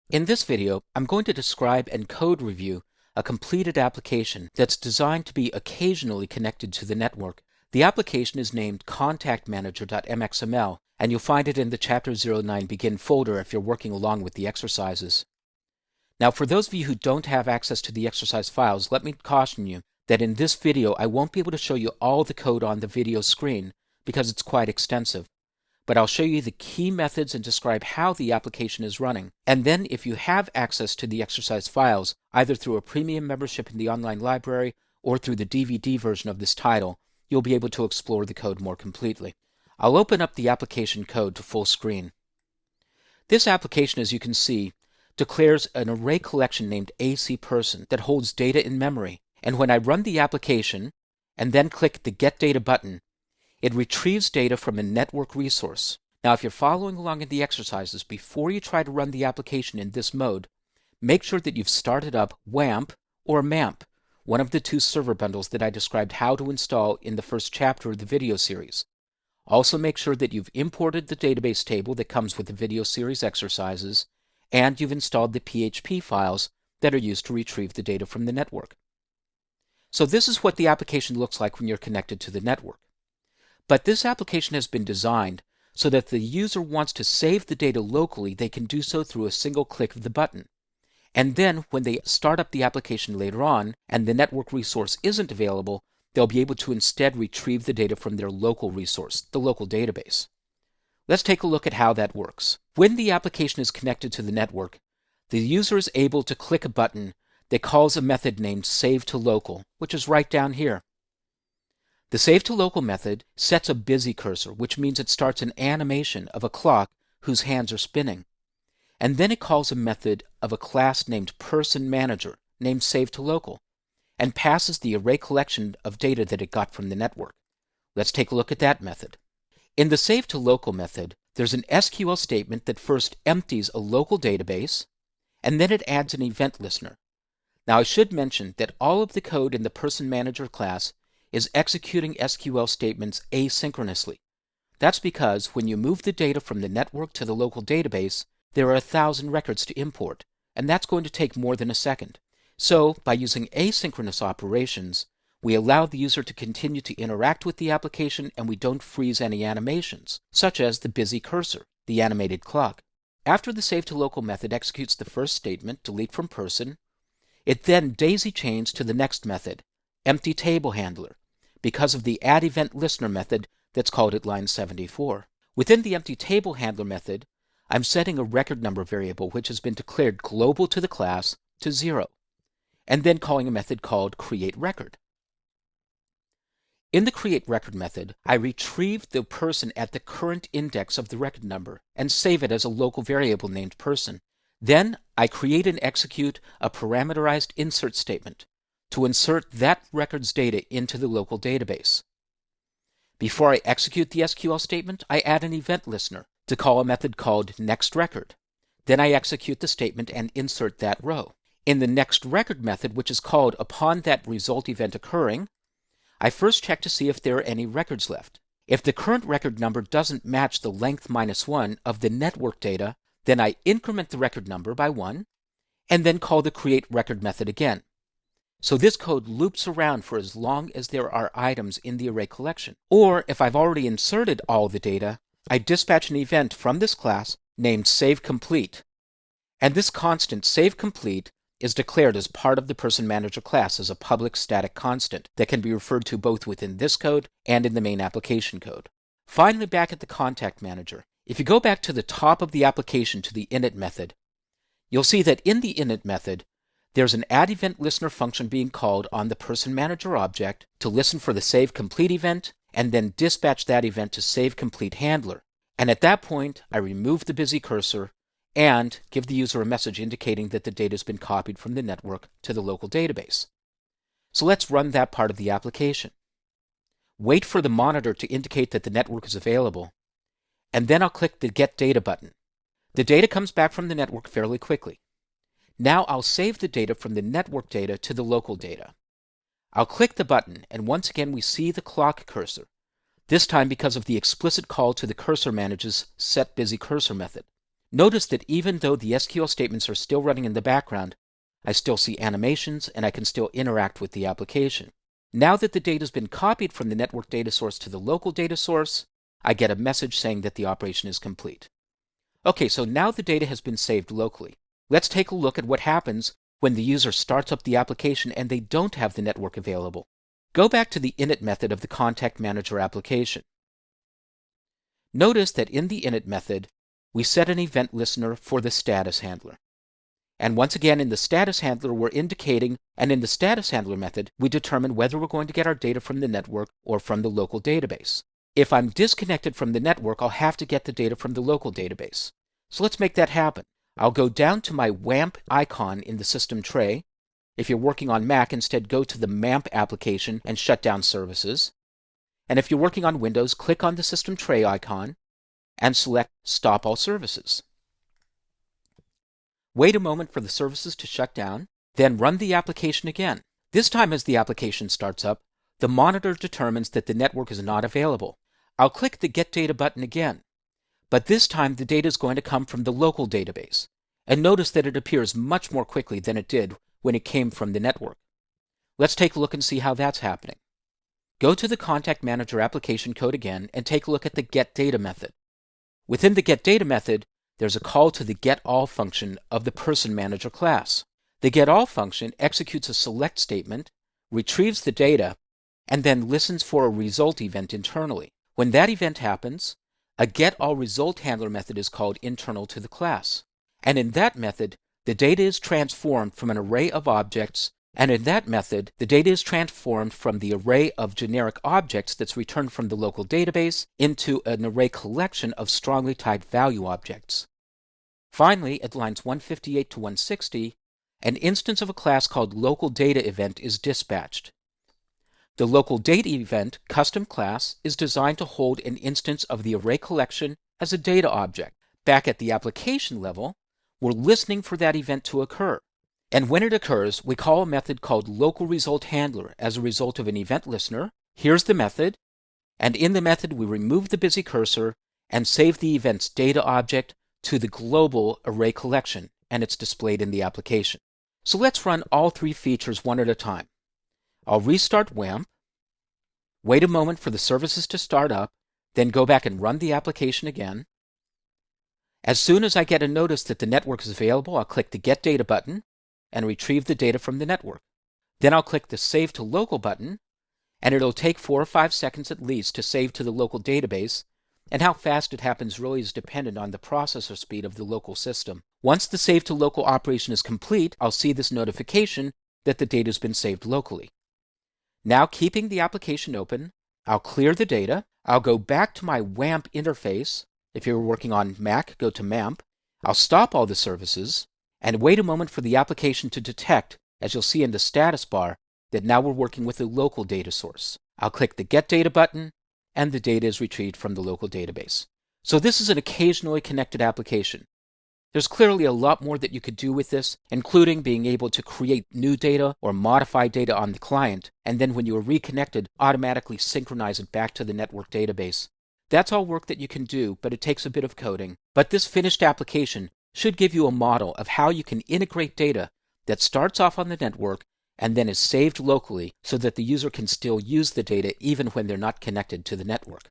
In this video, I'm going to describe and code review a completed application that's designed to be occasionally connected to the network. The application is named contactmanager.mxml, and you'll find it in the Chapter 09 Begin folder if you're working along with the exercises. Now, for those of you who don't have access to the exercise files, let me caution you that in this video I won't be able to show you all the code on the video screen because it's quite extensive. But I'll show you the key methods and describe how the application is running. And then if you have access to the exercise files, either through a premium membership in the online library or through the DVD version of this title, you'll be able to explore the code more completely. I'll open up the application code to full screen. This application, as you can see, declares an array collection named AC_person that holds data in memory. And when I run the application and then click the Get Data button, it retrieves data from a network resource. Now, if you're following along in the exercises, before you try to run the application in this mode, make sure that you've started up WAMP or MAMP, one of the two server bundles that I described how to install in the first chapter of the video series. Also make sure that you've imported the database table that comes with the video series exercises, and you've installed the PHP files that are used to retrieve the data from the network. So this is what the application looks like when you're connected to the network. But this application has been designed so that if the user wants to save the data locally, they can do so through a single click of the button. And then when they start up the application later on and the network resource isn't available, they'll be able to instead retrieve the data from their local resource, the local database. Let's take a look at how that works. When the application is connected to the network, the user is able to click a button that calls a method named SaveToLocal, which is right down here. The SaveToLocal method sets a busy cursor, which means it starts an animation of a clock whose hands are spinning. And then it calls a method of a class named personManager, named SaveToLocal, and passes the array collection of data that it got from the network. Let's take a look at that method. In the SaveToLocal method, there's an SQL statement that first empties a local database, and then it adds an event listener. Now, I should mention that all of the code in the personManager class is executing SQL statements asynchronously. That's because when you move the data from the network to the local database, there are 1,000 records to import, and that's going to take more than a second. So, by using asynchronous operations, we allow the user to continue to interact with the application and we don't freeze any animations, such as the busy cursor, the animated clock. After the SaveToLocal method executes the first statement, delete from person, it then daisy chains to the next method, emptyTableHandler, because of the addEventListener method that's called at line 74. Within the emptyTableHandler method, I'm setting a record number variable which has been declared global to the class to 0, and then calling a method called createRecord. In the createRecord method, I retrieve the person at the current index of the record number and save it as a local variable named person. Then I create and execute a parameterized insert statement to insert that record's data into the local database. Before I execute the SQL statement, I add an event listener to call a method called nextRecord. Then I execute the statement and insert that row. In the nextRecord method, which is called upon that result event occurring, I first check to see if there are any records left. If the current record number doesn't match the length -1 of the network data, then I increment the record number by 1 and then call the createRecord method again. So this code loops around for as long as there are items in the array collection. Or if I've already inserted all the data, I dispatch an event from this class named SaveComplete. And this constant SaveComplete is declared as part of the personManager class as a public static constant that can be referred to both within this code and in the main application code. Finally, back at the Contact Manager, if you go back to the top of the application to the init method, you'll see that in the init method, there's an addEventListener function being called on the personManager object to listen for the SaveComplete event and then dispatch that event to SaveCompleteHandler. And at that point, I remove the busy cursor and give the user a message indicating that the data has been copied from the network to the local database. So let's run that part of the application. Wait for the monitor to indicate that the network is available, and then I'll click the Get Data button. The data comes back from the network fairly quickly. Now I'll save the data from the network data to the local data. I'll click the button, and once again we see the clock cursor, this time because of the explicit call to the CursorManager's setBusyCursor method. Notice that even though the SQL statements are still running in the background, I still see animations and I can still interact with the application. Now that the data has been copied from the network data source to the local data source, I get a message saying that the operation is complete. Okay, so now the data has been saved locally. Let's take a look at what happens when the user starts up the application and they don't have the network available. Go back to the init method of the Contact Manager application. Notice that in the init method, we set an event listener for the status handler. And once again, in the status handler, we're indicating, and in the status handler method, we determine whether we're going to get our data from the network or from the local database. If I'm disconnected from the network, I'll have to get the data from the local database. So let's make that happen. I'll go down to my WAMP icon in the system tray. If you're working on Mac, instead go to the MAMP application and shut down services. And if you're working on Windows, click on the system tray icon and select Stop All Services. Wait a moment for the services to shut down, then run the application again. This time as the application starts up, the monitor determines that the network is not available. I'll click the Get Data button again, but this time the data is going to come from the local database. And notice that it appears much more quickly than it did when it came from the network. Let's take a look and see how that's happening. Go to the Contact Manager application code again and take a look at the Get Data method. Within the Get Data method, there's a call to the getAll function of the Person Manager class. The getAll function executes a select statement, retrieves the data, and then listens for a result event internally. When that event happens, a getAllResult handler method is called internal to the class. And in that method, the data is transformed from an array of objects, and in that method, the data is transformed from the array of generic objects that's returned from the local database into an array collection of strongly typed value objects. Finally, at lines 158 to 160, an instance of a class called LocalDataEvent is dispatched. The LocalDataEvent custom class is designed to hold an instance of the array collection as a data object. Back at the application level, we're listening for that event to occur. And when it occurs, we call a method called LocalResultHandler as a result of an event listener. Here's the method, and in the method we remove the busy cursor and save the event's data object to the global array collection, and it's displayed in the application. So let's run all three features one at a time. I'll restart WAMP, wait a moment for the services to start up, then go back and run the application again. As soon as I get a notice that the network is available, I'll click the Get Data button and retrieve the data from the network. Then I'll click the Save to Local button, and it'll take 4 or 5 seconds at least to save to the local database, and how fast it happens really is dependent on the processor speed of the local system. Once the Save to Local operation is complete, I'll see this notification that the data has been saved locally. Now, keeping the application open, I'll clear the data. I'll go back to my WAMP interface. If you're working on Mac, go to MAMP. I'll stop all the services and wait a moment for the application to detect, as you'll see in the status bar, that now we're working with a local data source. I'll click the Get Data button, and the data is retrieved from the local database. So this is an occasionally connected application. There's clearly a lot more that you could do with this, including being able to create new data or modify data on the client, and then when you are reconnected, automatically synchronize it back to the network database. That's all work that you can do, but it takes a bit of coding. But this finished application should give you a model of how you can integrate data that starts off on the network and then is saved locally so that the user can still use the data even when they're not connected to the network.